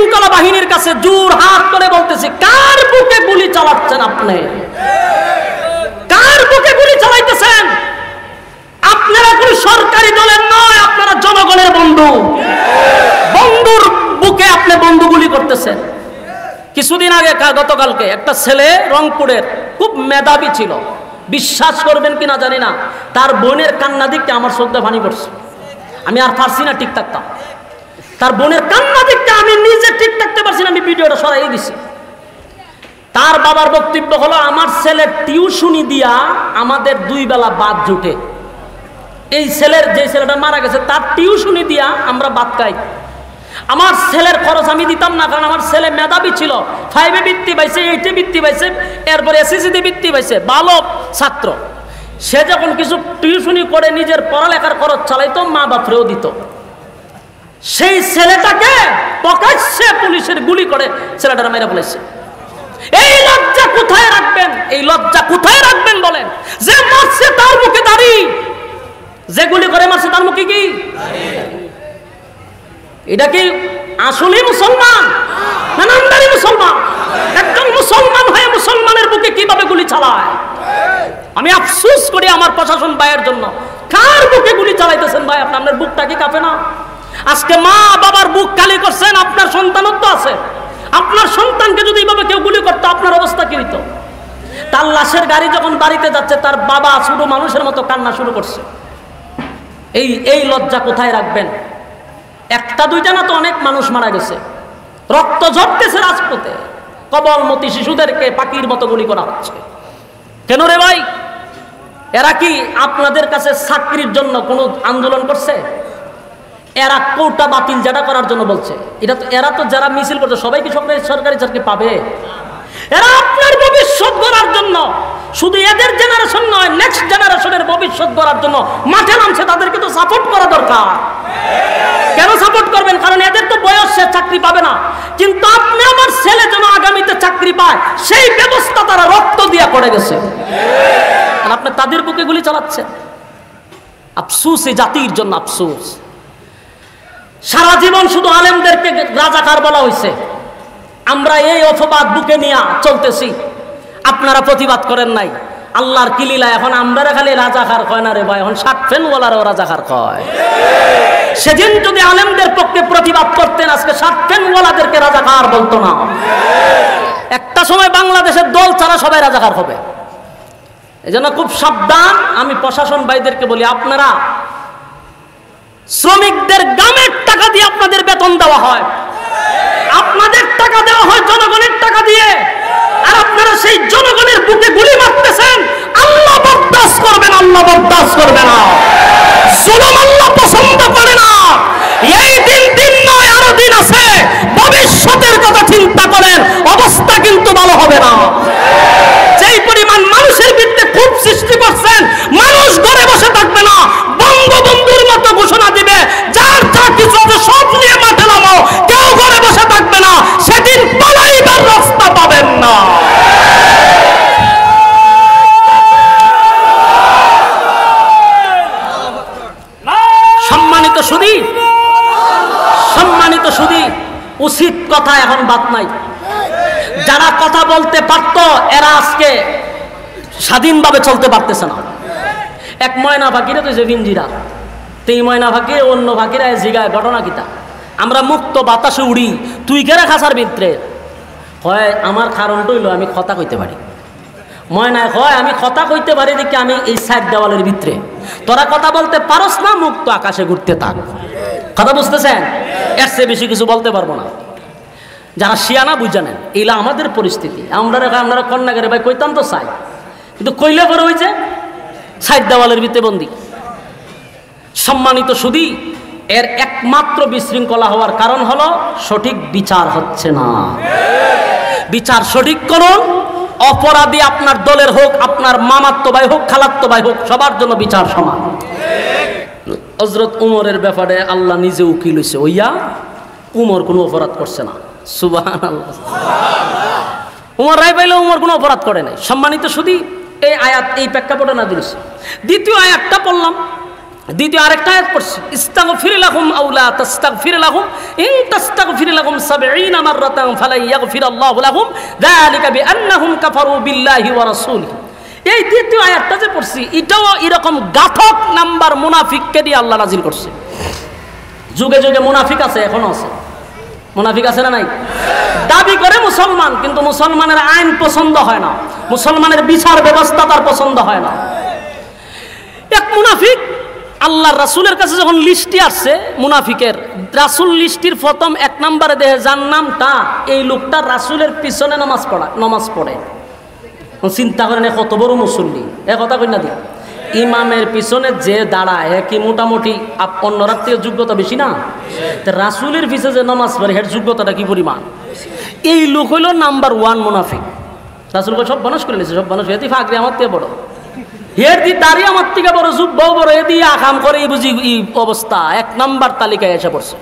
শৃঙ্খলা বাহিনীর কাছে জোর হাত করে বলতেছি, কার বুকে গুলি চালাচ্ছেন আপনি? কার বুকে গুলি চালাইতেছেন? আপনারা কোন সরকারি দলের নয়, আপনারা জনগণের বন্ধু। বন্ধুর বুকে আপনি বন্ধু গুলি করতেছেন। কিছুদিন আগে গতকালকে একটা ছেলে রংপুরের খুব মেধাবী ছিল, বিশ্বাস করবেন কিনা জানি না, তার বোনের কান্না দেখতে আমার শ্রদ্ধা ভানি পড়ছে। আমি আর পারছি না ঠিক থাকতাম, তার বোনের কান্না দেখতে আমি নিজে ঠিক থাকতে পারছি না, আমি ভিডিওটা সরাই দিছি। তার বাবার বক্তব্য হলো, আমার ছেলে টিউশনি দিয়া আমাদের 2 বেলা ভাত জুটে। এই ছেলের, যে ছেলেটা মারা গেছে, তার টিউশনি দিয়া আমরা ভাত খাই। আমার ছেলের খরচ আমি দিতাম না, কারণ আমার ছেলে মেধাবী ছিল, 5-এ বৃত্তি পাইছে, 8-এ বৃত্তি পাইছে, এরপরে এসএসসিতে বৃত্তি পাইছে, ভালো ছাত্র। সে যখন কিছু টিউশনি করে নিজের পড়ালেখার খরচ চালাইতো, মা বাপরেও দিত। সেই ছেলেটাকে প্রকাশ্যে পুলিশের গুলি করে ছেলেটারা মেরে ফেলেছে। এই লজ্জা কোথায় রাখবেন? এই লজ্জা কোথায় রাখবেন বলেন? যে মারছে তার মুখে দাড়ি, যে গুলি করে মারছে তার মুখে কি? এটা কি আসলেই মুসলমান না নামদারি মুসলমান? একজন মুসলমান হয়ে মুসলমানের বুকে কিভাবে গুলি চালায়? আমি আফসোস করি আমার প্রশাসন ভাইয়ের জন্য। কার বুকে গুলি চালাইতেছেন ভাই? আপনার বুকটা কি কাঁপে না? আজকে মা বাবার বুক খালি করছেন, আপনার সন্তানত্ব আছে। আপনার সন্তানকে যদি এইভাবে কেউ গুলি করতো, আপনার অবস্থা কি হইতো? তার লাশের গাড়ি যখন বাড়িতে যাচ্ছে, তার বাবা ছোট মানুষের মতো কান্না শুরু করছে। এই লজ্জা কোথায় রাখবেন? একটা দুইটা না তো, অনেক মানুষ মারা গেছে, রক্ত ঝরতেছে রাজপথে। কবলমতি শিশুদেরকে পাখির মতো গুলি করা হচ্ছে। কেন রে ভাই? এরা কি আপনাদের কাছে চাকরির জন্য কোনো আন্দোলন করছে? এরা কোটা বাতিল যেটা করার জন্য বলছে। এরা তো যারা মিছিল করছে সবাই কি সরকারি চাকরি পাবে? এরা আপনার ভবিষ্যৎ গড়ার জন্য, শুধু এদের জেনারেশন নয়, নেক্সট জেনারেশনের ভবিষ্যৎ গড়ার জন্য মাঠে নামছে। তাদেরকে তো সাপোর্ট করা দরকার। কেন সাপোর্ট করবেন? কারণ এদের তো বয়স, সে চাকরি পাবে না। কিন্তু আপনি আমার ছেলে যেন আগামীতে চাকরি পায়, সেই ব্যবস্থা তারা রক্ত দিয়া করে গেছে। আর আপনি তাদের বুকে গুলি চালাচ্ছেন। আফসোস এই জাতির জন্য, আফসোস। সারা জীবন শুধু আলেমদেরকে রাজাকার বলা হয়েছে। আমরা এই অপবাদ বুকে নিয়ে চলতেছি, আপনারা প্রতিবাদ করেন নাই। আল্লাহর কিলীলা, এখন আমরা খালি রাজাকার কয় না রে ভাই, এখন শার্ট প্যান্টওয়ালারাও রাজাকার কয়। সেদিন যদি আলেমদের পক্ষে প্রতিবাদ করতেন, আজকে শার্ট প্যান্টওয়ালাদেরকে রাজাকার বলতো না। একটা সময় বাংলাদেশের দল ছাড়া সবাই রাজাকার হবে। এই জন্য খুব সাবধান। আমি প্রশাসন ভাইদেরকে বলি, আপনারা শ্রমিকদের গ্রামের টাকা দিয়ে আপনাদের বেতন দেওয়া হয়, আপনাদের টাকা দেওয়া হয় জনগণের টাকা দিয়ে, আর আপনারা সেই জনগণের বুকে গুলি মারতেছেন। আল্লাহ বরদাস্ত করবে না, আল্লাহ বরদাস্ত করবে না। জুলুম আল্লাহ পছন্দ করে না। এই দিন নয়, আরো দিন আছে। ভবিষ্যতের কথা চিন্তা করেন, অবস্থা কিন্তু ভালো হবে না। যেই পরিমাণ মানুষের বিরুদ্ধে ক্ষোভ সৃষ্টি করছেন, মানুষ ঘরে বসে থাকবে না, বঙ্গবন্ধুর মতো ঘোষণা দিবে, যার যা কিছু আছে সব নিয়ে মাঠে নামো। কেউ ঘরে বসে থাকবে না, সেদিন পালাইবার রাস্তা পাবেন না। সম্মানিত সুধী, সম্মানিত সুধী, উচিত কথা এখন বাদ নাই। যারা কথা বলতে পারত, এরা আজকে স্বাধীনভাবে চলতে পারতেছে না। এক ময়না ফাঁকিরা তো যে ভিঞ্জিরা, এই ময়না ফাঁকি অন্য ফাঁকিরা জিগায় ঘটনা কিতা, আমরা মুক্ত বাতাসে উড়ি, তুই কেরা খাসার ভিতরে? হয় আমার কারণটা হইলো আমি কথা কইতে পারি। ময়নায় হয় আমি কথা কইতে পারি দেখি আমি এই সাইড দেওয়ালের ভিতরে, তোরা কথা বলতে পারস না, মুক্ত আকাশে ঘুরতে থাক। কথা বুঝতেছেন? এর চেয়ে বেশি কিছু বলতে পারবো না। যারা শিয়ানা বুঝে নেন, এইলা আমাদের পরিস্থিতি। আমরা কন্যাগারে ভাই কইতাম তো চাই, কিন্তু কইলে পরে হয়েছে সাইড দেওয়ালের ভিতরে বন্দি। সম্মানিত সুধী, এর একমাত্র বিশৃঙ্খলা হওয়ার কারণ হলো সঠিক বিচার হচ্ছে না। বিচার সঠিক করুন। অপরাধী আপনার দলের হোক, আপনার মামাতো ভাই হোক, খালাতো ভাই হোক, সবার জন্য বিচার সমান। হযরত উমরের ব্যাপারে আল্লাহ নিজে উকিল হইছে, ওইয়া উমর কোনো অপরাধ করছে না। সুবহানাল্লাহ। উমর রায় পাইলে উমর কোনো অপরাধ করে নাই। সম্মানিত সুধী, এই আয়াত এই প্রেক্ষাপটে না দিয়েছে। দ্বিতীয় আয়াতটা পড়লাম, দ্বিতীয় আরেকটা আয়াত পড়ছি, ইস্তাগফির লাহুম আও লা তাস্তাগফির লাহুম ইন তাস্তাগফির লাহুম 70 মাররাতান ফালাই ইয়াগফিরাল্লাহু লাহুম যালিকা বিআন্নাহুম কাফারু বিল্লাহি ওয়া রাসূলিহি। এই দ্বিতীয় আয়াতটা যে পড়ছি এটাও এরকম গাথক নাম্বার মুনাফিককে দিয়ে আল্লাহ নাজিল করছে। যুগে যুগে মুনাফিক আছে, এখনো আছে। মুনাফিক আছে না নাই? দাবি করে মুসলমান, কিন্তু মুসলমানের আইন পছন্দ হয় না, মুসলমানের বিচার ব্যবস্থা তার পছন্দ হয় না। এক মুনাফিক আল্লাহর রাসূলের কাছে যখন লিস্টটি আসছে মুনাফিকের, রাসূল লিস্টির প্রথম 1 নম্বরে দেহে যার নামটা, এই লোকটা রাসূলের পিছনে নামাজ পড়ে। চিন্তা করেন কত বড় মুসল্লি, এ কথা কই না দি। ইমামের পিছনে যে দাঁড়ায় কি মোটামুটি অন্যরা থেকে যোগ্যতা বেশি না? রাসূলের পিছনে যে নামাজ পড়ে এর যোগ্যতাটা কি পরিমাণ? এই লোক হইল নাম্বার 1 মুনাফিক। রাসূলকে সব বানাস করে নিয়েছে, সব বানাস এদি ফাকরি আমার থেকে বড়, এর দি দাঁড়িয়ে আমার থেকে বড়, যুব্বাও বড়, এদি আকাম করে বুঝি এই অবস্থা 1 নাম্বার তালিকায় এসে পড়ছে।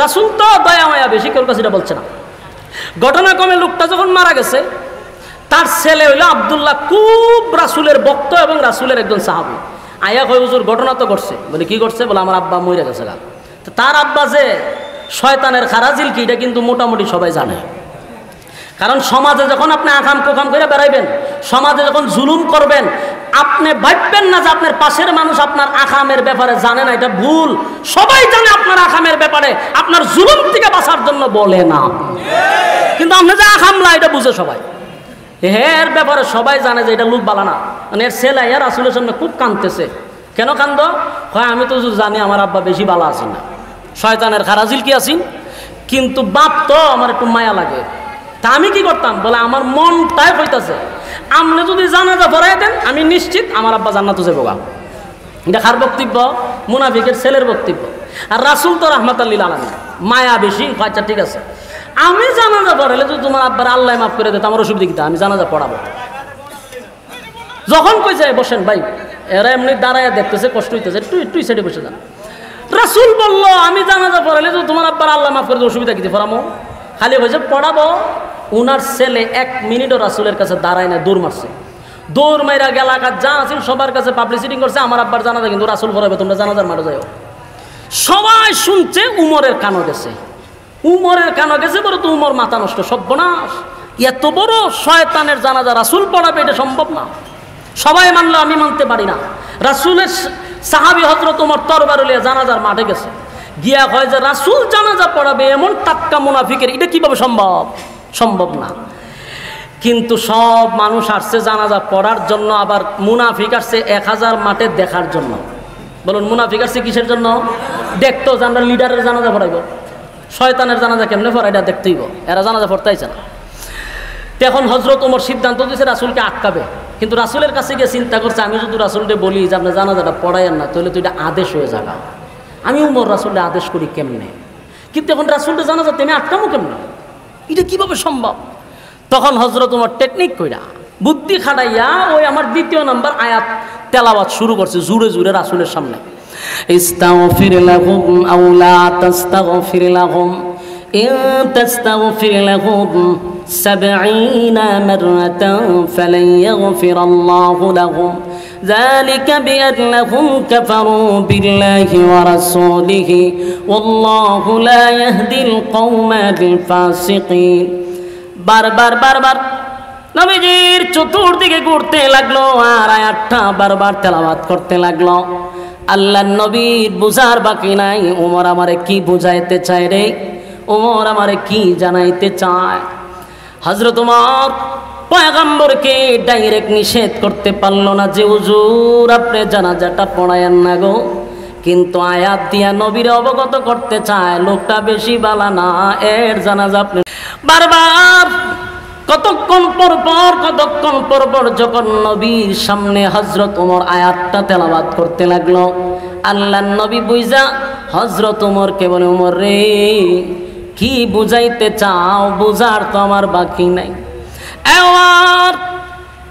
রাসূল তো দয়া মায়া বেশি, কেউ কাছে এটা বলছে না। ঘটনাক্রমে লোকটা যখন মারা গেছে, তার ছেলে হইল আব্দুল্লাহ, খুব রাসূলের ভক্ত এবং রাসূলের একজন সাহাবী। আয়া কয় হুজুর ঘটনা তো ঘটছে। বলে কি ঘটছে? বলে আমার আব্বা মরে গেছে। তো তার আব্বা যে শয়তানের খারাজিল কি, এটা কিন্তু মোটামুটি সবাই জানে। কারণ সমাজে যখন আপনি আকাম কোকাম করে বেড়াইবেন, সমাজে যখন জুলুম করবেন, আপনি ভাববেন না যে আপনার পাশের মানুষ আপনার আকামের ব্যাপারে জানে না, এটা ভুল। সবাই জানে আপনার আকামের ব্যাপারে, আপনার জুলুম থেকে বাঁচার জন্য বলে না। কিন্তু আপনি যে আকামলা এটা বুঝে সবাই, এর ব্যাপারে সবাই জানে যে এটা লোক বালা না। মানে এর ছেলে আর রাসূলের সামনে খুব কাঁদতেছে। কেন কান্দ? হয় আমি তো জানি আমার আব্বা বেশি বালা আছেন না, শয়তানের খারাজিল কি আছেন, কিন্তু বাপ তো আমার একটু মায়া লাগে। তা আমি কি করতাম? বলে আমার মনটাই কইতাছে আপনি যদি জানাজা পড়াই দেন আমি নিশ্চিত আমার আব্বা জান্নাতে যাবো গা। এটা কার বক্তব্য? মুনাফিকের ছেলের বক্তব্য। আর রাসূল তো রাহমাতুল লিল আলামিন, মায়া বেশি। আচ্ছা ঠিক আছে, আমি জানাজা পড়াইলে যদি তোমার আব্বার আল্লাহ মাফ করে দিত আমার অসুবিধা কি? আমি জানাজা পড়াবো। যখন কইছে বসেন ভাই, এরা এমনি দাঁড়ায় দেখতেছে, কষ্ট হইতেছে, একটু সাইডে বসে যান। রাসূল বলল আমি জানাজা পড়াইলে যদি তোমার আব্বার আল্লাহ মাফ করে দিত অসুবিধা কি? পড়ামো। খালি হয়েছে পড়াবো। উনার ছেলে 1 মিনিটও রাসূলের কাছে দাঁড়ায় না, দৌড় মারছে। দৌড় মাইরা এলাকার যা আছে সবার কাছে পাবলিসিটি করছে আমার আব্বার জানাজা কিন্তু রাসূল পড়াবে, তোমরা জানাজার মাঠে যাও। সবাই শুনছে, উমরের কানও গেছে। উমরের কানও গেছে, বড় তো উমর মাথা নষ্ট, সর্বনাশ, এত বড় শয়তানের জানাজা রাসূল পড়াবে, এটা সম্ভব না। সবাই মানলো, আমি মানতে পারি না। রাসূলের সাহাবী হযরত ওমর তরবারি লিয়ে জানাজার মাঠে গেছে, গিয়া কয় যে রাসূল জানাজা পড়াবে, এমন টাটকা মুনাফিকের এটা কিভাবে সম্ভব? সম্ভব না। কিন্তু সব মানুষ আসছে জানাজা পড়ার জন্য, আবার মুনাফিক আসছে 1000 মাঠে দেখার জন্য। বলুন মুনাফিক আসছে কিসের জন্য? দেখতো যে আমরা লিডারের জানাজা পড়াইব, শয়তানের জানাজা কেমনে পড়াই এটা দেখতেইব, এরা জানাজা পড়তেইছে না। এখন হযরত ওমর সিদ্ধান্ত দিয়েছে রাসূলকে আটকাবে। কিন্তু রাসূলের কাছে গিয়ে চিন্তা করছে, আমি যদি রাসূলকে বলি যে আপনি জানাজাটা পড়াইয়েন না, তাহলে তো এটা আদেশ হয়ে যাবে। আমি উমর রাসূলকে আদেশ করি কেমনে? কিন্তু এখন রাসূলকে জানাজা তুমি আটকামো কেমনে? এটা কিভাবে সম্ভব? তখন হযরত ওমর টেকনিক কইরা বুদ্ধি খাটাইয়া ওই আমার 2 নম্বর আয়াত তেলাওয়াত শুরু করছে জোরে জোরে রাসূলের সামনে। ইস্তাগফির লাহুম আও লা তাস্তাগফির লাহুম ইন তাস্তাগফির লাহুম 70 মাররাতান ফালান ইয়াগফিরাল্লাহু লাহুম যালিকা বিআন্নাহুম কাফারু বিল্লাহি ওয়া রাসূলিহি ওয়াল্লাহু লা ইয়াহদিল কওমাল ফাসিকিন। বারবার নবীজির চতুর্দিকে ঘুরতে লাগলো আর আয়াতটা বারবার তেলাওয়াত করতে লাগলো। আল্লাহর নবীর বুঝার বাকি নাই, ওমর আমারে কি বুঝাইতে চায় রে, ওমর আমারে কি জানাইতে চায়। হযরত ওমর পয়গম্বরকে ডাইরেক্ট নিষেধ করতে পারলো না যে হুজুর আপনি জানাজাটা পড়ায়েন না গো, কিন্তু আয়াত দিয়া নবীরে অবগত করতে চায় লোকটা বেশি বালা না, এর জানাজা আপনি। বারবার কতক্ষণ পর যখন নবীর সামনে হযরত ওমর আয়াতটা তেলাওয়াত করতে লাগলো, আল্লাহর নবী বুঝা হযরত ওমরকে বলে, ওমর রে কি বুঝাইতে চাও? বুঝার তো আমার বাকি নাই। এবার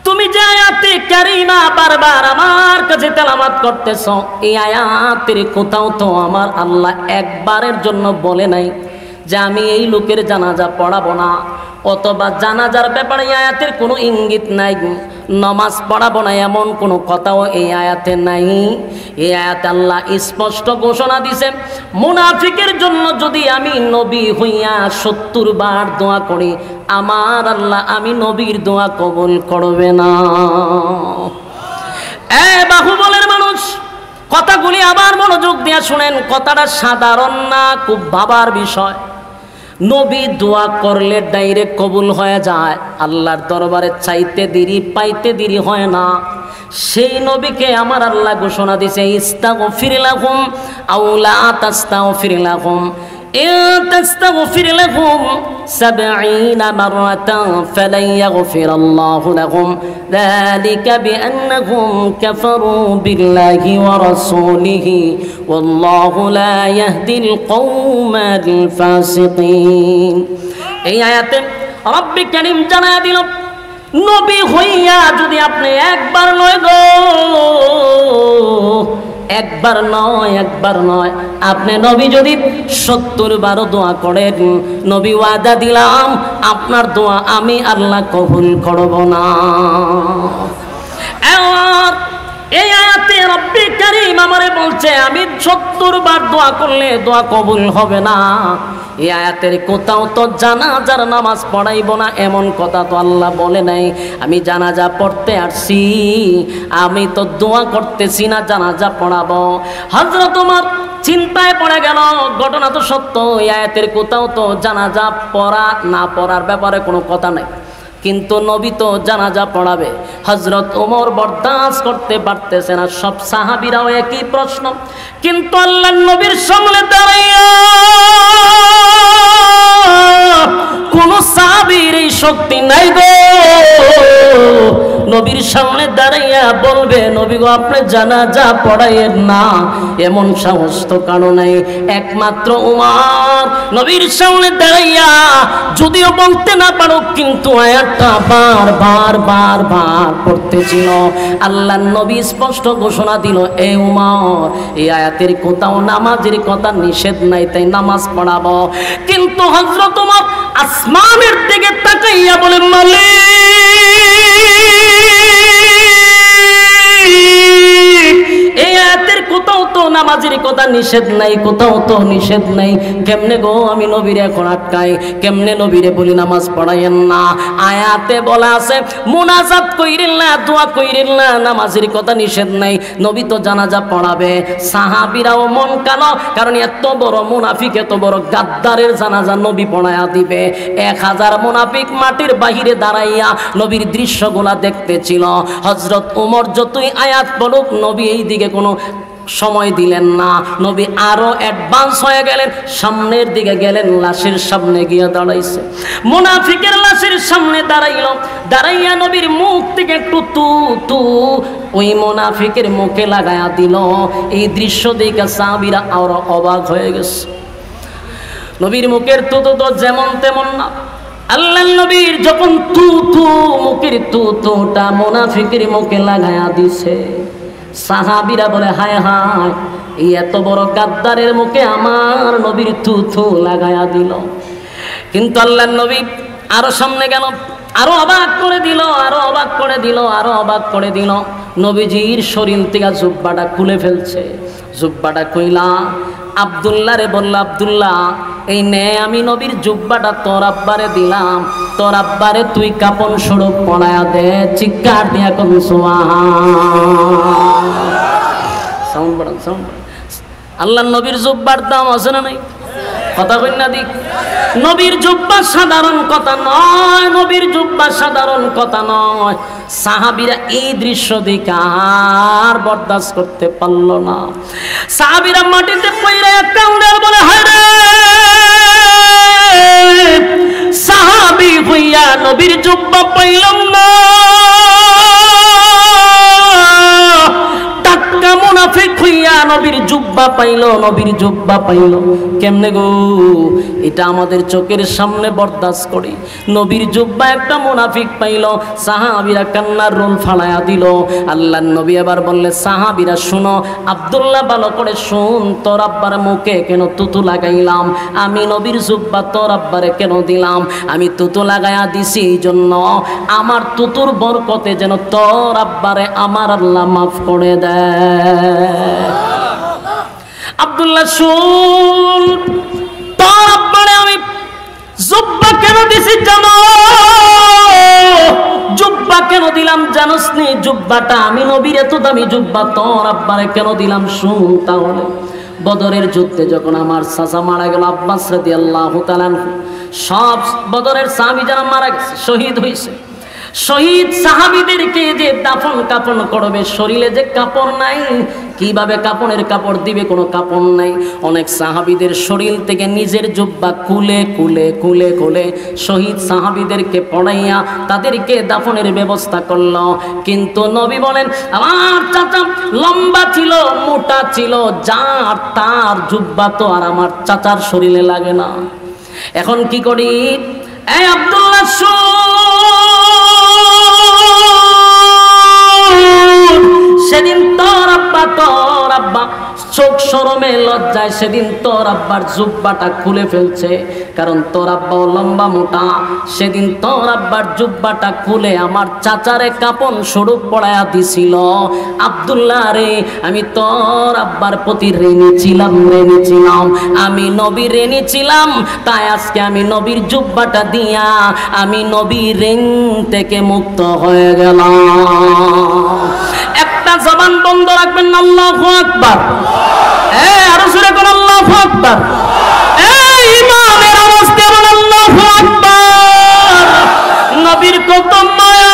তুমি যে আয়াতে কারিমা বারবার আমার কাছে তেলাওয়াত করতেছ, এই আয়াতের কোথাও তো আমার আল্লাহ একবারের জন্য বলে নাই যে আমি এই লোকের জানাজা পড়াবো না। অথবা জানাজার ব্যাপারে এই আয়াতের কোনো ইঙ্গিত নাই, নামাজ পড়াবো না এমন কোনো কথাও এই আয়াতে নাই। এই আয়াতে আল্লাহ স্পষ্ট ঘোষণা দিছে, মুনাফিকের জন্য যদি আমি নবী হইয়া 70 বার দোয়া করি, আমার আল্লাহ আমি নবীর দোয়া কবুল করবে না। বাহুবলের মানুষ, কথাগুলি আবার মনোযোগ দিয়ে শুনেন। কথাটা সাধারণ না, খুব ভাবার বিষয়। নবী দোয়া করলে ডাইরেক্ট কবুল হয়ে যায়, আল্লাহর দরবারে চাইতে দেরি পাইতে দেরি হয় না। সেই নবীকে আমার আল্লাহ ঘোষণা দিছে, ইস্তাগফির লাহুম আও লা তাস্তাগফির লাহুম ইন তাস্তাগফির লাহুম 70 মাররাতান ফালান ইয়াগফিরাল্লাহু লাহুম যালিকা বিআন্নাহুম কাফারু বিল্লাহি ওয়া রাসূলিহি ওয়াল্লাহু লা ইয়াহদিল কওমাল ফাসিকিন। এই আয়াতে রব্বে কারীম জানায়া দিল, নবী হইয়া যদি আপনি একবার নয় গো, একবার নয় আপনি নবী যদি 70 বার দোয়া করেন, নবী ওয়াদা দিলাম আপনার দোয়া আমি আল্লাহ কবুল করব না। এই আয়াতে রব্বে কারীম আমারে বলছে আমি 70 বার দোয়া করলে দোয়া কবুল হবে না। এই আয়াতের কোথাও তো জানাজার নামাজ পড়াইব না এমন কথা তো আল্লাহ বলে নাই। আমি জানাজা পড়তে আসছি, আমি তো দোয়া করতেছি না জানাজা পড়াবো। হযরত ওমর চিন্তায় পড়ে গেল, ঘটনা তো সত্য, এই আয়াতের কোথাও তো জানাজা পড়া না পড়ার ব্যাপারে কোনো কথা নাই, কিন্তু নবী তো জানাজা পড়াবে। হযরত ওমর বরদাস্ত করতে পারতেছে না, সব সাহাবীরাও একই প্রশ্ন। কিন্তু আল্লাহর নবীর সামনে দাঁড়াইয়া কোন সাহাবীর এই শক্তি নাই গো, নবীর সামনে দাঁড়াইয়া বলবে নবী গো আপনি জানাজা পড়াইয়েন না, এমন সাহস তো কারো নাই। একমাত্র ওমর নবীর সামনে দাঁড়াইয়া যদিও বলতে না পারো, কিন্তু আয়াতটা বারবার পড়তেছিল। আল্লাহর নবী স্পষ্ট ঘোষণা দিল, এ ওমর এই আয়াতের কোথাও নামাজের কথা নিষেধ নাই, তাই নামাজ পড়াবো। কিন্তু হযরত ওমর আসমানের দিকে তাকাইয়া বলে, মালিক এই আয়াতের কোথাও তো নামাজের কথা নিষেধ নাই, কোথাও তো নিষেধ নাই, কেমনে গো আমি নবীরে এখন আটকাই, কেমনে নবীরে বলি নামাজ পড়াইয়েন না? আয়াতে বলা আছে মুনাজাত কইরেন না, দোয়া কইরেন না, নামাজের কথা নিষেধ নাই, নবী তো জানাজা পড়াবে। সাহাবীরাও মন কালো, কারণ এত বড় মুনাফিক, এত বড় গাদ্দারের জানাজা নবী পড়ায়া দিবে। 1000 মুনাফিক মাটির বাহিরে দাঁড়াইয়া নবীর দৃশ্যগুলা দেখতেছিল। হযরত ওমর যতই আয়াত পড়ুক নবী এই দিকে কোনো সময় দিলেন না, নবী আরো অ্যাডভান্স হয়ে গেলেন, সামনের দিকে গেলেন, লাশের সামনে গিয়ে দাঁড়াইছে। মুনাফিকের লাশের সামনে দাঁড়াইয়া নবীর মুখ থেকে একটু তু ওই মুনাফিকের মুখে লাগায়া দিল। এই দৃশ্য দেখে সাহাবীরা আরো অবাক হয়ে গেছে। নবীর মুখের তু তো যেমন তেমন না, আল্লাহর নবীর যখন তু মুখের তুটা মুনাফিকের মুখে লাগায়া দিছে, সাহাবীরা বলে হায় হায়, এই এত বড় গাদ্দারের মুখে আমার নবীর থু লাগায়া দিল। কিন্তু আল্লাহর নবী আরো সামনে গেল, আরো অবাক করে দিল। নবীজির শরীর থেকে জুব্বাটা খুলে ফেলছে। জুব্বাটা কইলা আব্দুল্লাহ রে বলল, আব্দুল্লাহ এই নে আমি নবীর জুব্বাটা তোর আব্বারে দিলাম, তোর আব্বারে তুই কাপন স্বরূপ পড়ায়া দে। চিৎকার দিয়া কোন সাউন্ড বাড়ান। আল্লাহর নবীর জুব্বার দাম আছে না নাই? কথা কই না দিক। নবীর জুব্বা সাধারণ কথা নয়, নবীর জুব্বা সাধারণ কথা নয়। সাহাবীরা এই দৃশ্য দেখে আর বরদাস্ত করতে পারল না। সাহাবীরা মাটিতে পড়ে কান্দে বলে হায় রে, সাহাবী হইয়া নবীর জুব্বা পাইলাম না, টাটকা মুনাফিক হইয়া দিয়া নবীর জুব্বা পাইল, নবীর জুব্বা পাইল কেমনে গো? এটা আমাদের চোখের সামনে বরদাস্ত করি। নবীর জুব্বা একটা মুনাফিক পাইল, সাহাবীরা কান্নার রোল ফালায়া দিল। আল্লাহর নবী এবার বললে, সাহাবীরা শুনো, আব্দুল্লাহ ভালো করে শুন, তোর আব্বার মুখে কেন তুতু লাগাইলাম? আমি নবীর জুব্বা তোর আব্বারে কেন দিলাম? আমি তুতু লাগায়া দিছি এই জন্য আমার তুতুর বরকতে যেন তোর আব্বারে আমার আল্লাহ মাফ করে দেয়। আব্দুল্লাহ শুন, তোর আব্বারে আমি জুব্বা কেন দিছি জানো? জুব্বা কেন দিলাম জানোস নি? জুব্বাটা আমি নবীর এত দামি জুব্বা তোর আব্বারে কেন দিলাম শুন তাহলে। বদরের যুদ্ধে যখন আমার চাচা মারা গেল আব্বাস রাদিয়াল্লাহু তাআলা, সব বদরের সাহাবী যারা মারা গেছে, শহীদ হয়েছে, শহীদ সাহাবীদেরকে যে দাফন কাফন করবে, শরীরে যে কাপড় নাই, কিভাবে কাপড়ের কাপড় দিবে? কোনো কাপড় নাই। অনেক সাহাবীদের শরীর থেকে নিজের জুব্বা খুলে খুলে খুলে খুলে শহীদ সাহাবীদেরকে পড়াইয়া তাদেরকে দাফনের ব্যবস্থা করল। কিন্তু নবী বলেন, আমার চাচা লম্বা ছিল, মোটা ছিল, যার তার জুব্বা তো আর আমার চাচার শরীরে লাগে না। এখন কি করি? এই আব্দুল্লাহ সেদিন তোর আব্বা চোখ শরমে লজ্জায় সেদিন তোর আব্বার জুব্বাটা খুলে ফেলছে, কারণ তোর আব্বাও লম্বা মোটা। সেদিন তোর আব্বার জুব্বাটা খুলে আমার চাচারে কাপন স্বরূপ পড়ায়া দিছিল। আব্দুল্লাহ রে, আমি তোর আব্বার প্রতি ঋণী ছিলাম, আমি নবী ঋণী ছিলাম, তাই আজকে আমি নবীর জুব্বাটা দিয়া আমি নবীর ঋণ থেকে মুক্ত হয়ে গেলাম। একটা জবান বন্ধ রাখবেন না, আল্লাহু আকবার। আরো জোরে কোন আল্লাহু আকবার। ইমামের আওয়াজ কেমন? আল্লাহু আকবার। নবীর কত মায়া,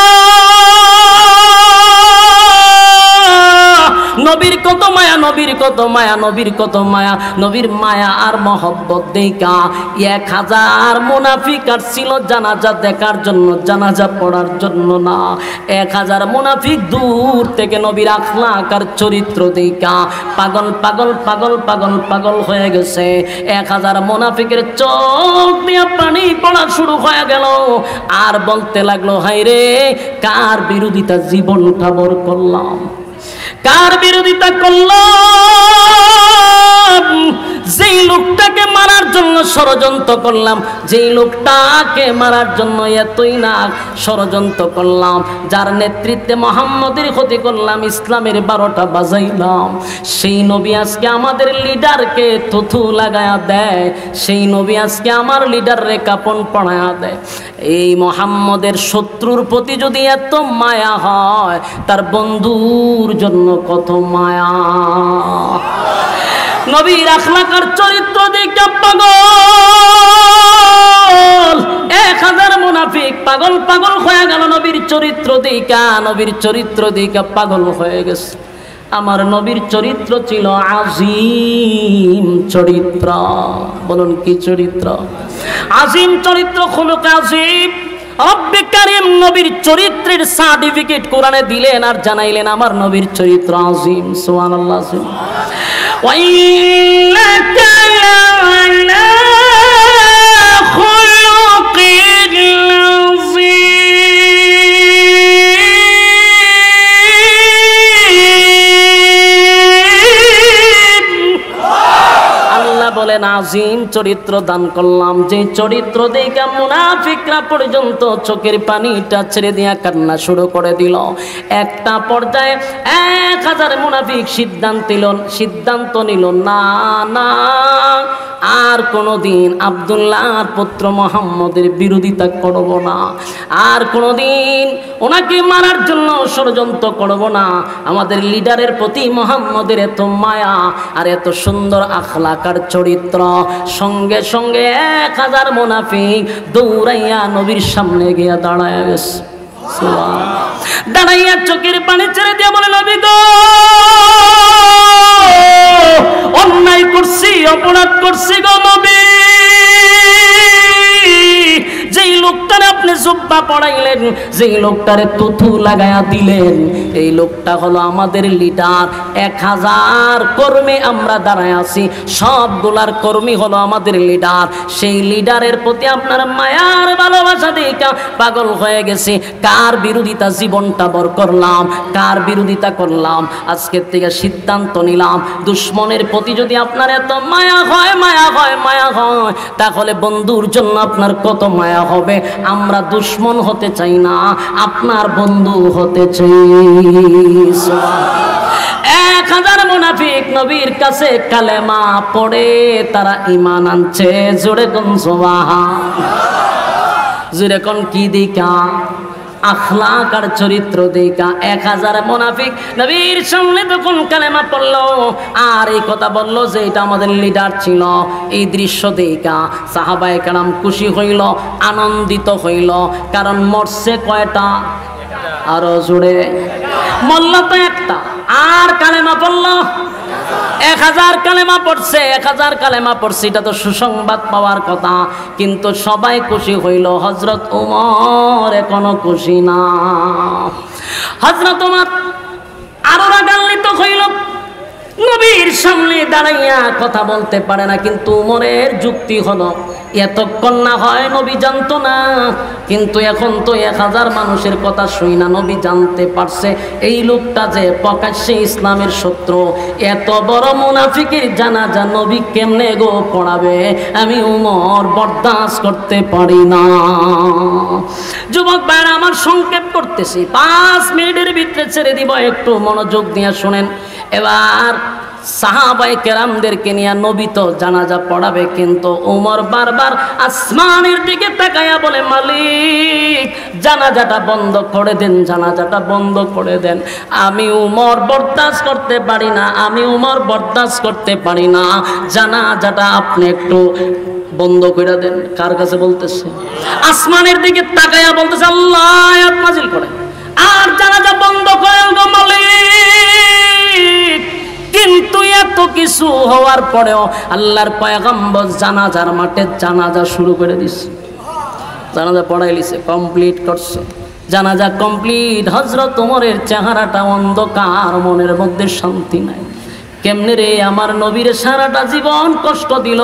নবীর কত মায়া, নবীর কত মায়া, নবীর কত মায়া, নবীর মায়া আর মহব্বত দেখা 1000 মুনাফিক আসছিল জানাজা দেখার জন্য, জানাজা পড়ার জন্য না। 1000 মুনাফিক দূর থেকে নবীর আখলাক আর চরিত্র দেখা পাগল পাগল পাগল পাগল পাগল হয়ে গেছে। 1000 মুনাফিকের চোখ দিয়ে পানি পড়া শুরু হয়ে গেল, আর বলতে লাগলো, হায় রে, কার বিরোধিতা জীবনটা বর করলাম, কার বিরোধিতা করলাম? যেই লোকটাকে মারার জন্য ষড়যন্ত্র করলাম, যেই লোকটাকে মারার জন্য এতই না ষড়যন্ত্র করলাম, যার নেতৃত্বে মুহাম্মদের ক্ষতি করলাম, ইসলামের 12টা বাজাইলাম, সেই নবী আজকে আমাদের লিডারকে থুথু লাগায়া দেয়, সেই নবী আজকে আমার লিডাররে কাপন পড়ায়া দেয়। এই মুহাম্মদের শত্রুর প্রতি যদি এত মায়া হয়, তার বন্ধুর জন্য কত মায়া। নবীর আখলাক আর চরিত্র দেখে পাগল 1000 মুনাফিক পাগল পাগল হয়ে গেল। নবীর চরিত্র দেখা, নবীর চরিত্র দেখা পাগল হয়ে গেছে। আমার নবীর চরিত্র ছিল আজিম চরিত্র। বলুন কি চরিত্র? আজিম চরিত্র, খুলুক আজিম। রব্বে কারীম নবীর চরিত্রের সার্টিফিকেট কোরআনে দিলেন আর জানাইলেন, আমার নবীর চরিত্র আজিম। সুবহানাল্লাহ। ওয়াইন্নাকা লা'আলা খুলুকিল আযীম। আল্লাহ বলেন, আজিম চরিত্র দান করলাম, যে চরিত্র দেখে মুনাফিকরা পর্যন্ত চোখের পানিটা ছেড়ে দিয়া কান্না শুরু করে দিল। একটা পর্যায়ে 1000 মুনাফিক সিদ্ধান্ত নিল, না না, আর কোনোদিন আব্দুল্লাহর পুত্র মুহাম্মদের বিরোধিতা করব না, আর কোনোদিন ওনাকে মারার জন্য ষড়যন্ত্র করব না। আমাদের লিডারের প্রতি মুহাম্মদের এত মায়া আর এত সুন্দর আখলাক আর চরিত্র। সঙ্গে সঙ্গে 1000 মুনাফিক দৌড়াইয়া নবীর সামনে গিয়া দাঁড়ায় গেছে। দাঁড়াইয়া চোখের পানি ছেড়ে দিয়ে বলে, নবী গো, অন্যায় করছি, অপরাধ করছি গো নবী। যেই লোকটারে আপনি জুব্বা পড়াইলেন, যেই লোকটারে তুথু লাগায়া দিলেন এই লোকটা হলো আমাদের লিডার। 1000 কর্মী আমরা দাঁড়ায় আছি, সবগুলার কর্মী হলো আমাদের লিডার। সেই লিডারের প্রতি আপনার মায়ার ভালোবাসা দেখা পাগল হয়ে গেছে। কার বিরোধিতা জীবনটা বর করলাম, কার বিরোধিতা করলাম। আজকের থেকে সিদ্ধান্ত নিলাম, দুশ্মনের প্রতি যদি আপনার এত মায়া হয়, মায়া হয়, মায়া হয়, তাহলে বন্ধুর জন্য আপনার কত মায়া হবে। আমরা দুশ্মন হতে চাই না, আপনার বন্ধু হতে চাই। 1000 মুনাফিক নবীর কাছে কালেমা পড়ে তারা ঈমান আনছে। জোরে কোন সুবহানাল্লাহ। জোরে কোন কি দিকা? আখলাক আর চরিত্র দেখা 1000 মুনাফিক নবীর সামনে তখন কালেমা পড়লো আর এই কথা বললো যে এটা আমাদের লিডার ছিল। এই দৃশ্য দেখা সাহাবায়ে কেরাম খুশি হইল, আনন্দিত হইল। কারণ মরছে কয়টা? আরো জোরে মল্ল তো একটা। আর কালেমা পড়লো 1000 কালেমা পড়ছে, 1000 কালেমা পড়ছে, এটা তো সুসংবাদ পাওয়ার কথা। কিন্তু সবাই খুশি হইল, হযরত ওমর এখনো খুশি না। হযরত ওমর আরো রাগান্বিত হইল, নবীর সামনে দাঁড়াইয়া কথা বলতে পারে না। কিন্তু ওমরের যুক্তি হলো এতক্ষণ না হয় নবী জানতো না, কিন্তু এখন তো 1000 মানুষের কথা শুই না নবী জানতে পারছে এই লোকটা যে প্রকাশ্যে ইসলামের শত্রু। এত বড় মুনাফিকের জানাজা নবী কেমনে গো পড়াবে? আমি ওমর বরদাস্ত করতে পারি না। যুবক ভাইরা আমার সংক্ষেপ করতেছি, 5 মিনিটের ভিতরে ছেড়ে দিব, একটু মনোযোগ দিয়ে শুনেন। এবার সাহাবায়ে কেরামদেরকে নিয়ে নবী তো জানাজা পড়াবে, কিন্তু ওমর বারবার আসমানের দিকে তাকায়া বলে, মালিক জানাজাটা বন্ধ করে দেন, জানাজাটা বন্ধ করে দেন। আমি ওমর বরদাস্ত করতে পারি না, আমি ওমর বরদাস্ত করতে পারি না, জানাজাটা আপনি একটু বন্ধ করে দেন। কার কাছে বলতেছে? আসমানের দিকে তাকায়া বলতেছে, আল্লাহ আয়াত নাজিল করে আর জানাজা বন্ধ করেন গো মালিক। কিন্তু এত কিছু হওয়ার পরেও আল্লাহর পয়গম্বর জানাজার মাঠে জানাজা শুরু করে দিছে, জানাজা পড়াই লিছে, কমপ্লিট করছে। জানাজা কমপ্লিট। হযরত ওমরের চেহারাটা অন্ধকার, মনের মধ্যে শান্তি নাই। কেমনে রে আমার নবীর সারাটা জীবন কষ্ট দিল,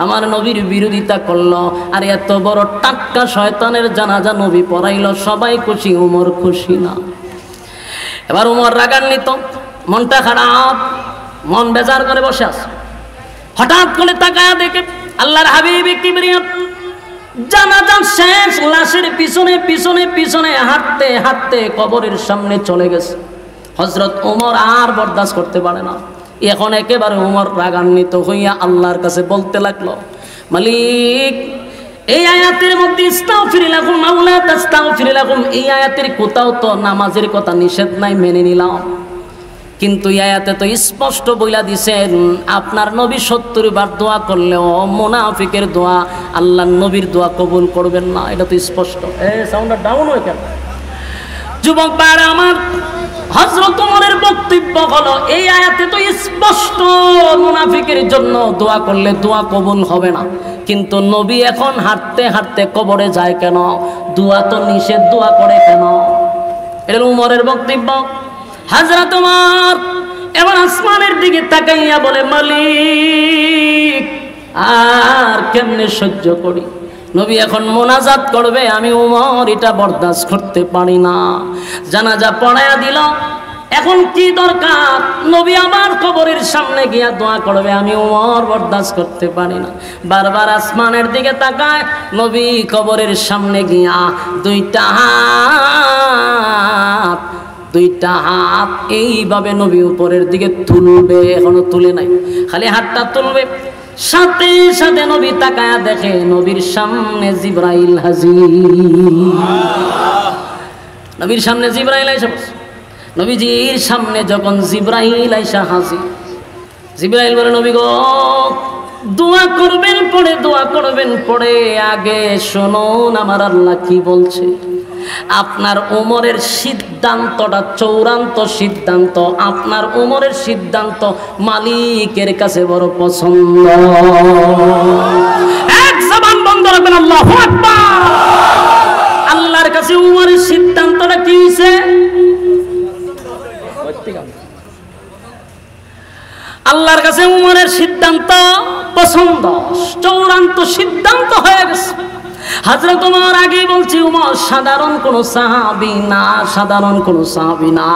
আমার নবীর বিরোধিতা করলো, আর এত বড় টাটকা শয়তানের জানাজা নবী পড়াইল। সবাই খুশি, ওমর খুশি না। এবার ওমর রাগান্বিত, মনটা খারাপ, মন বেজার করে বসে আছে। হঠাৎ করে তাকায়া দেখে আল্লাহর হাবিব কিবরিয়া জানাজা শেষ, লাশের পিছনে পিছনে পিছনে হাঁটতে হাঁটতে কবরের সামনে চলে গেছে। হযরত ওমর আর বরদাস্ত করতে পারে না। এখন একেবারে ওমর রাগান্বিত হইয়া আল্লাহর কাছে বলতে লাগলো, মালিক এই আয়াতের মধ্যে ইস্তাগফির লাকুম আও লা তাস্তাগফির লাকুম, এই আয়াতের কোথাও তো নামাজের কথা নিষেধ নাই, মেনে নিলাম। কিন্তু এই আয়াতে তো স্পষ্ট বইলা দিছেন আপনার নবী 70 বার দোয়া করলেও মুনাফিকের দোয়া আল্লাহর নবীর দোয়া কবুল করবেন না। এটা তো স্পষ্ট। সাউন্ডটা ডাউন হয়ে গেল। যুবক ভাইরা আমার, হযরত ওমরের বক্তব্য হলো এই আয়াতে তো স্পষ্ট মুনাফিকের জন্য দোয়া করলে দোয়া কবুল হবে না। কিন্তু নবী এখন হাঁটতে হাঁটতে কবরে যায় কেন? দোয়া তো নিষেধ, দোয়া করে কেন? এটা ওমরের বক্তব্য। হযরত ওমর এবার আসমানের দিকে তাকাইয়া বলে, মালিক আর কেমনে সহ্য করি? নবী এখন মোনাজাত করবে, আমি ওমর এটা বরদাস্ত করতে পারি না। জানাজা পড়ায়া দিল, এখন কি দরকার? নবী আমার কবরের সামনে গিয়া দোয়া করবে, আমি ওমর বরদাস্ত করতে পারি না। বারবার আসমানের দিকে তাকায়, নবী কবরের সামনে গিয়া দুইটা হাত এইভাবে নবী উপরের দিকে তুলবে। এখনো তুলে নাই, খালি হাতটা তুলবে। সাথে সাথে নবী তাকায়া দেখে নবীর সামনে জিবরাইল হাজির। নবীর সামনে জিবরাইল আইসা, নবীজির সামনে যখন জিবরাইল আইসা হাজির, জিবরাইল বলে, নবী গো দোয়া করবেন পরে, দোয়া করবেন পরে, আগে শুনুন আমার আল্লাহ কি বলছে। আপনার ওমরের সিদ্ধান্তটা চূড়ান্ত সিদ্ধান্ত, আপনার ওমরের সিদ্ধান্ত মালিকের কাছে বড় পছন্দ। এক জবান বন্ধ রাখবেন, আল্লাহু আকবার। সত্যি কথা। আল্লাহর কাছে উমরের সিদ্ধান্ত পছন্দ, চূড়ান্ত সিদ্ধান্ত হয়ে গেছে। হযরত উমর আগেই বলছি, উমর সাধারণ কোন সাহাবী না, সাধারণ কোন সাহাবী না।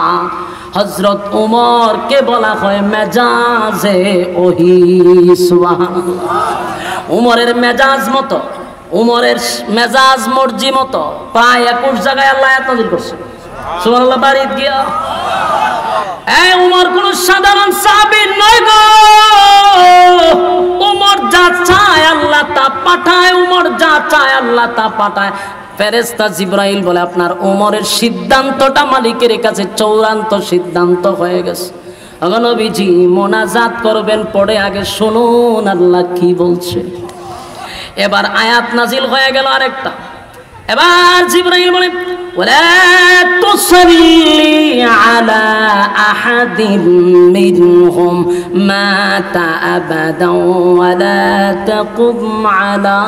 হযরত উমরকে বলা হয় মেজাজে ওহী। সুবহানাল্লাহ। উমরের মেজাজ মতো, উমরের মেজাজ মর্জি মতো প্রায় 21 জায়গায় আল্লাহ আয়াত নাযিল করছে। সুবহানাল্লাহ। বাড়িতে গিয়া এই উমর কোন সাধারণ সাহাবী নয় গো। উমর যা চায় আল্লাহ তা পাঠায়, উমর যা চায় আল্লাহ তা পাঠায়। ফেরেশতা জিবরাইল বলে আপনার উমরের সিদ্ধান্তটা মালিকের কাছে চূড়ান্ত সিদ্ধান্ত হয়ে গেছে। নবীজি মোনাজাত করবেন, পড়ে আগে শুনুন আল্লাহ কি বলছে। এবার আয়াত নাজিল হয়ে গেল আরেকটা। এবার জিবরাইল বলে ওয়ালা তুসাল্লি আলা আহাদিন মিনহুম মাতা আবাদান ওয়ালা তাকুম আলা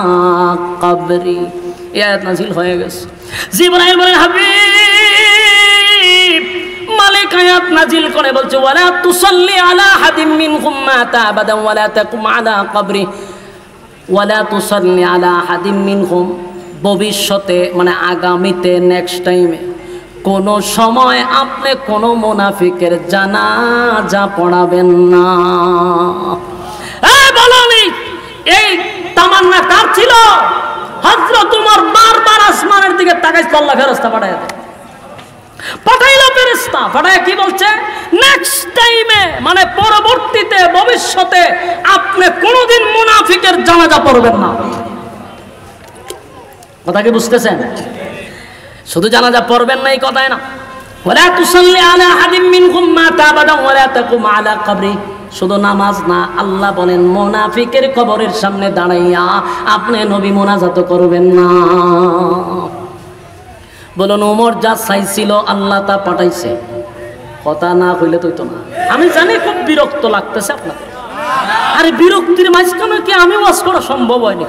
কবরি। আয়াত নাজিল হয়ে গেছে। জিবরাইল বলেন হাবিব, মালিক আয়াত নাজিল করে বলছে ওয়ালা তুসাল্লি আলা আহাদিন মিনহুম মাতা আবাদান ওয়ালা তাকুম আলা কবরি। ওয়ালা তুসাল্লি আলা আহাদিন মিনহুম, ভবিষ্যতে মানে আগামীতে, নেক্সট টাইমে কোনো সময় আপনি কোনো মুনাফিকের জানাজা পড়াবেন না। বলনি এই তামান্না কার ছিল? হযরত উমর বারবার আসমানের দিকে তাকাইছে, আল্লাহ ফেরেশতা পাঠায় দেয়। পাঠাইলো ফেরেশতা, পাঠায় কি বলছে? নেক্সট টাইমে মানে পরবর্তীতে, ভবিষ্যতে আপনি কোনোদিন মুনাফিকের জানাজা পড়বেন না। কথা কি বুঝতেছেন? শুধু জানাজা পড়বেন না এই কথাই না। ওয়ালা তুসাল্লি আলা আহাদিন মিনহুম মাতা আবাদান ওয়ালা তাকুম আলা কবরি। শুধু নামাজ না, আল্লাহ বলেন মুনাফিকের কবরের সামনে দাঁড়াইয়া আপনি নবী মোনাজাত করবেন না। বলুন ওমর যা চাইছিল আল্লাহ তা পাঠাইছে। কথা না হইলে তো না। আমি জানি খুব বিরক্ত লাগতেছে আপনাদের। আরে বিরক্তির মাঝখানে কি আমি ওয়াজ করা সম্ভব হয়নি?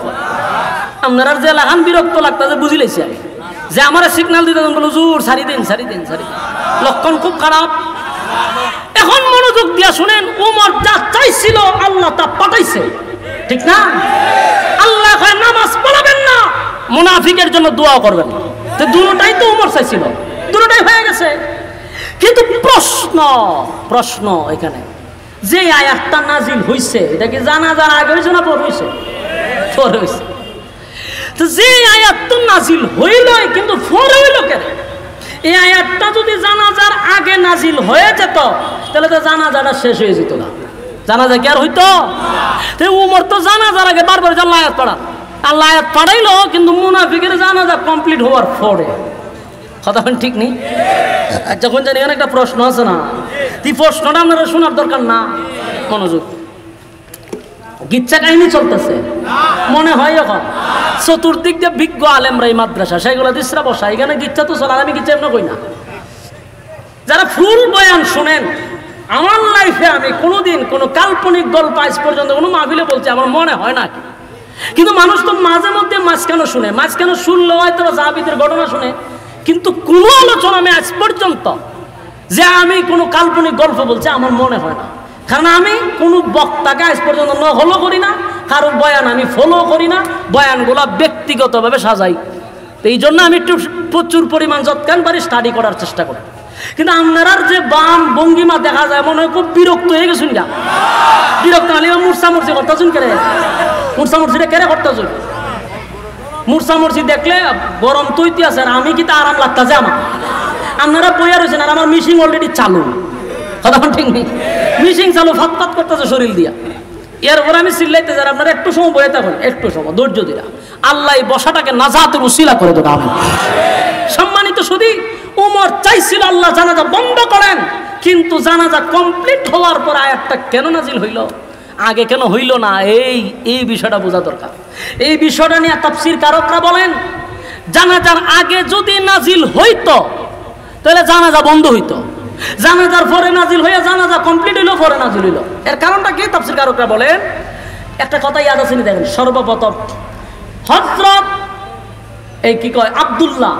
আপনারা যে লাগান বিরক্ত লাগতেছে বুঝিলেছি আমি, যে আমার সিগন্যাল দিতে বলো জোর সারি দিন সারি দিন সারি দিন, লক্ষণ খুব খারাপ। এখন মনোযোগ দিয়া শুনেন, ওমর যা চাইছিল আল্লাহ তা পাঠাইছে, ঠিক না? আল্লাহ নামাজ পড়াবেন না, মুনাফিকের জন্য দোয়া করবেন না। তো দুটোটাই তো ওমর চাইছিল, দুটোটাই হয়ে গেছে। কিন্তু প্রশ্ন এখানে যে আয়াতটা নাজিল হইছে, এটা কি জানাজার আগে হইছে না পরে হইছে? পরে হইছে। তো যে আয়াত তো নাজিল হইলই, কিন্তু পরে হইল কেন? এই আয়াতটা যদি জানাজার আগে নাজিল হয়ে যেত তাহলে তো জানাজাটা শেষ হয়ে যেত না, জানাজা কি আর হইতো? উমর তো জানাজার আগে বারবার আল্লাহ আয়াত পড়া, আল্লাহ আয়াত পড়াইলো, কিন্তু মুনাফিকের জানাজা কমপ্লিট হওয়ার পরে। কথা ঠিক নেই? যখন জানি এখানে একটা প্রশ্ন আছে না, এই প্রশ্নটা আপনারা শোনার দরকার না। মনোযোগ। গিচ্ছা কাহিনী চলতেছে মনে হয় এখন, চতুর্দিক দিয়ে বিজ্ঞ আলেমরা এই মাদ্রাসা সেগুলো দিসরা বসা, এখানে গিচ্ছা তো চলা। আমি গিচ্ছা এমন কই না। যারা ফুল বয়ান শুনেন, আমার লাইফে আমি কোনোদিন কোনো কাল্পনিক গল্প আজ পর্যন্ত কোনো মাহফিলে বলছি আমার মনে হয় না। কিন্তু মানুষ তো মাঝে মধ্যে মাঝখানে শুনে, মাঝখানে শুনলেও হয়তো সাহাবীদের ঘটনা শুনে, কিন্তু কোনো আলোচনা আমি আজ পর্যন্ত যে আমি কোনো কাল্পনিক গল্প বলছি আমার মনে হয় না। কারণ আমি কোনো বক্তাকে আজ পর্যন্ত ফলো করি না, কারোর বয়ান আমি ফলো করি না, বয়ানগুলো ব্যক্তিগতভাবে সাজাই। তো এই জন্য আমি একটু প্রচুর পরিমাণ যৎকান পারি স্টাডি করার চেষ্টা করি। কিন্তু আপনার যে বাম ভঙ্গিমা দেখা যায় মনে হয় খুব বিরক্ত হয়ে গেছুন। যা বিরক্ত হলে মুরসামুরসি করতেছুন, কেড়ে মুরসামুরসিটা কেড়ে করতেছুন। মুরসামুরসি দেখলে গরম তৈতি আছে, আর আমি কি তা আরাম লাগতেছে আমার। আপনারা বইয়া রয়েছেন আর আমার মিশিং অলরেডি চালু। কথা ঠিক নেই, মিশিং চালু, ফাতফাত করতেছে শরীর দিয়া। এরপরে আমি চিল্লাইতে যাই, আপনারা একটু সময় বয়ে থাকুন, একটু সময় ধৈর্য দিলা। আল্লাহ এই বসাটাকে নাজাতের উসিলা করে দেবো। সম্মানিত শুধু উমর চাইছিল আল্লাহ জানাজা বন্ধ করেন, কিন্তু জানাজা কমপ্লিট হওয়ার পর আয়াতটা কেন নাজিল হইল, আগে কেন হইল না, এই বিষয়টা বোঝা দরকার। এই বিষয়টা নিয়ে তাফসীর কারকরা বলেন, জানাজার আগে যদি নাজিল হইতো তাহলে জানাজা বন্ধ হইতো, জানাজার পরে নাজিল হইয়া জানাজা কমপ্লিট হইলো, পরে নাজিল হইলো। এর কারণটা কি? তাফসীর কারকরা বলেন, একটা কথা ইয়াদ আছে, দেখেন। সর্বপ্রথম হযরত এই কি কয় আব্দুল্লাহ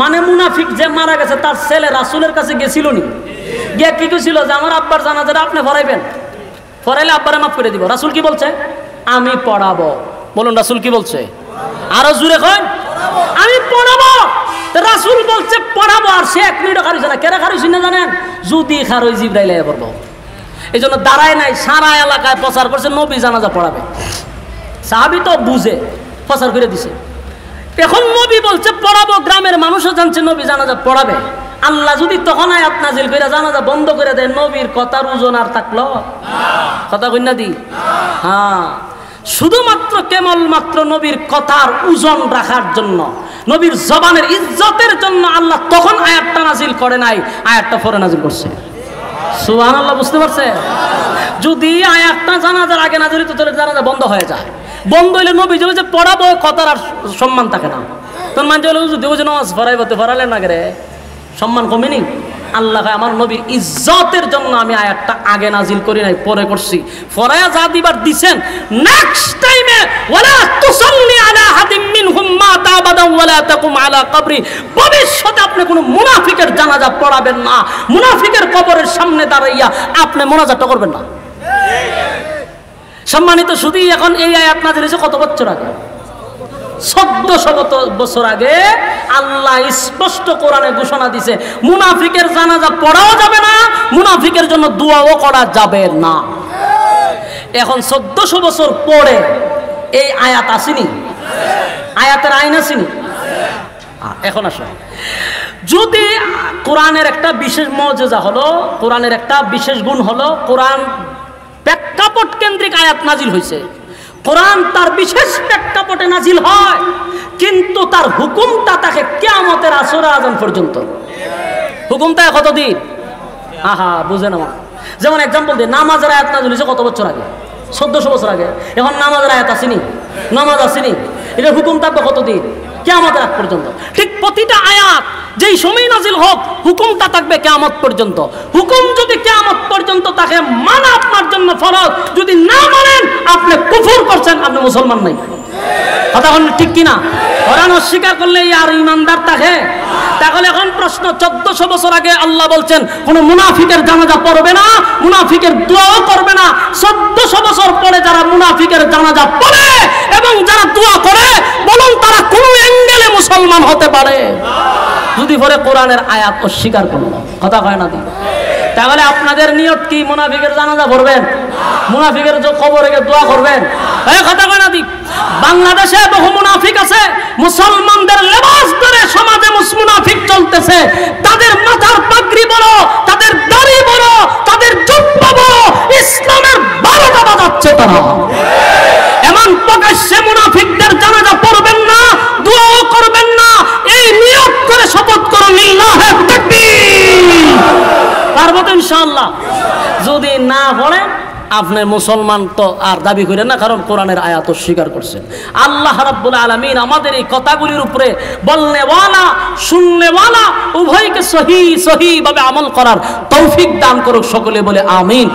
মানে মুনাফিক যে মারা গেছে, তার ছেলে রাসূলের কাছে গেছিল নি? গিয়া কি কইছিল যে আমার আব্বার জানাজাটা আপনি পড়াইবেন, পড়াইলে আব্বারে মাফ করে দিব। রাসূল কি বলছে? আমি পড়াবো। বলুন রাসূল কি বলছে? আরো জোরে কন, আমি পড়াবো। রাসূল বলছে পড়াবো, আর সে 1 মিনিটও খারিছে না। কেন খারিছি না জানেন? যদি খারই জিবরাইল আইয়া পড়বো, এই জন্য দাঁড়ায় নাই, সারা এলাকায় প্রচার করছে নবী জানাজা পড়াবে। সাহাবী তো বুঝে প্রচার করে দিছে। এখন নবী বলছে পড়াবো, গ্রামের মানুষও জানছে নবী জানাজা পড়াবে। আল্লাহ যদি তখন আয়াত নাজিল করে জানাজা বন্ধ করে দেয়, নবীর কথার ওজন আর থাকলো? কথা কই না দি? হ্যাঁ, শুধুমাত্র কেবলমাত্র নবীর কথার ওজন রাখার জন্য, নবীর জবানের ইজ্জতের জন্য আল্লাহ তখন আয়াতটা নাজিল করে নাই, আয়াতটা পরে নাজিল করছে। সুবহানাল্লাহ, বুঝতে পারছে? যদি আয়াতটা জানাজার আগে নাজিল হতো তাহলে জানাজা বন্ধ হয়ে যায়। বন্ধ হইলে নবী যে পড়াবো কথার আর সম্মান থাকে না। তখন মানতে হলে যদি ওই যে নামাজ পড়াইবো তো পড়ালেন না রে, সম্মান কমেনি? আল্লাহ আমার নবীর ইজ্জতের জন্য আমি আয়াতটা আগে নাজিল করি নাই, পরে করছি। ফরায়া যা দিবার দিবেন, নেক্সট টাইমে ওয়ালা তুসাল্লি আলা হাদিম মিনহুম মাতা আবাদা ওয়ালা তাকুম আলা কবরি, ভবিষ্যতে আপনি কোনো মুনাফিকের জানাজা পড়াবেন না, মুনাফিকের কবরের সামনে দাঁড়াইয়া আপনি মোনাজাতটা করবেন না। সম্মানিত শুধু এখন এই আয়াত নাজিল হয়েছে কত বছর আগে? 1400 বছর আগে আল্লাহ স্পষ্ট কোরআনে ঘোষণা দিছে মুনাফিকের জানাজা পড়াও যাবে না, মুনাফিকের জন্য দোয়াও করা যাবে না। এখন 1400 বছর পরে এই আয়াত আসেনি? আয়াতের আইন আসেনি? এখন আসে, যদি কোরআনের একটা বিশেষ মর্যাদা হলো, কোরআনের একটা বিশেষ গুণ হলো, কোরআন প্রেক্ষাপট কেন্দ্রিক আয়াত নাজিল হয়েছে। কোরআন তার বিশেষ প্রেক্ষাপটে নাজিল হয়, কিন্তু তার হুকুমটা তাকে কিয়ামতের আসরের আযান পর্যন্ত। হুকুমটা কতদিন? আহা, বুঝে না। যেমন এক্সাম্পল দিই, নামাজের আয়াত নাজিল হয়েছে কত বছর আগে? 1400 বছর আগে। এখন নামাজের আয়াত আসেনি, নামাজ আসেনি, এটা হুকুম থাকবে কতদিন? কিয়ামতের আগ পর্যন্ত। ঠিক প্রতিটা আয়াত যেই সময় নাজিল হোক, হুকুমটা থাকবে কিয়ামত পর্যন্ত। হুকুম যদি কিয়ামত পর্যন্ত থাকে, মানা আপনার জন্য ফরজ। যদি না মানেন, আপনি কুফর করছেন, আপনি মুসলমান নাই। কথা বলেন ঠিক কিনা? কোরআন অস্বীকার করলে আর ইমানদার থাকে? তাহলে এখন প্রশ্ন, 1400 বছর আগে আল্লাহ বলছেন কোন মুনাফিকের জানাজা পড়বে না, মুনাফিকের দোয়াও করবে না। 1400 বছর পরে যারা মুনাফিকের জানাজা পড়ে এবং যারা দোয়া করে, বলুন তারা কোন অ্যাঙ্গেলে মুসলমান হতে পারে? যদি পরে কোরআনের আয়াত অস্বীকার করলো, কথা কয় না? তাহলে আপনাদের নিয়ত কি? মুনাফিকের জানাজা পড়বেন, মুনাফিকের কবরে গিয়ে দোয়া করবেন? কথা কয় না? বাংলাদেশে বহু মুনাফিক আছে, মুসলমানদের লেবাস ধরে সমাজে মুনাফিক চলতেছে। তাদের মাথার পাগড়ি বড়, তাদের দাড়ি বড়, তাদের জুব্বা বড়, ইসলামের 12টা বাজাচ্ছে তারা। এমন প্রকাশ্যে মুনাফিকদের জানাজা পড়বেন না, দোয়াও করবেন না, এই নিয়ত করে শপথ করুন লিল্লাহি তাকবীর। পারবো তো ইনশাআল্লাহ? যদি না পড়েন, আপনি মুসলমান তো আর দাবি করেন না, কারণ কোরআনের আয়াত স্বীকার করছেন। আল্লাহ রাব্বুল আলামিন আমাদের এই কথাগুলির উপরে বলনেওয়ালা শুননেওয়ালা উভয়কে সহি ভাবে আমল করার তৌফিক দান করুক। সকলে বলে আমিন।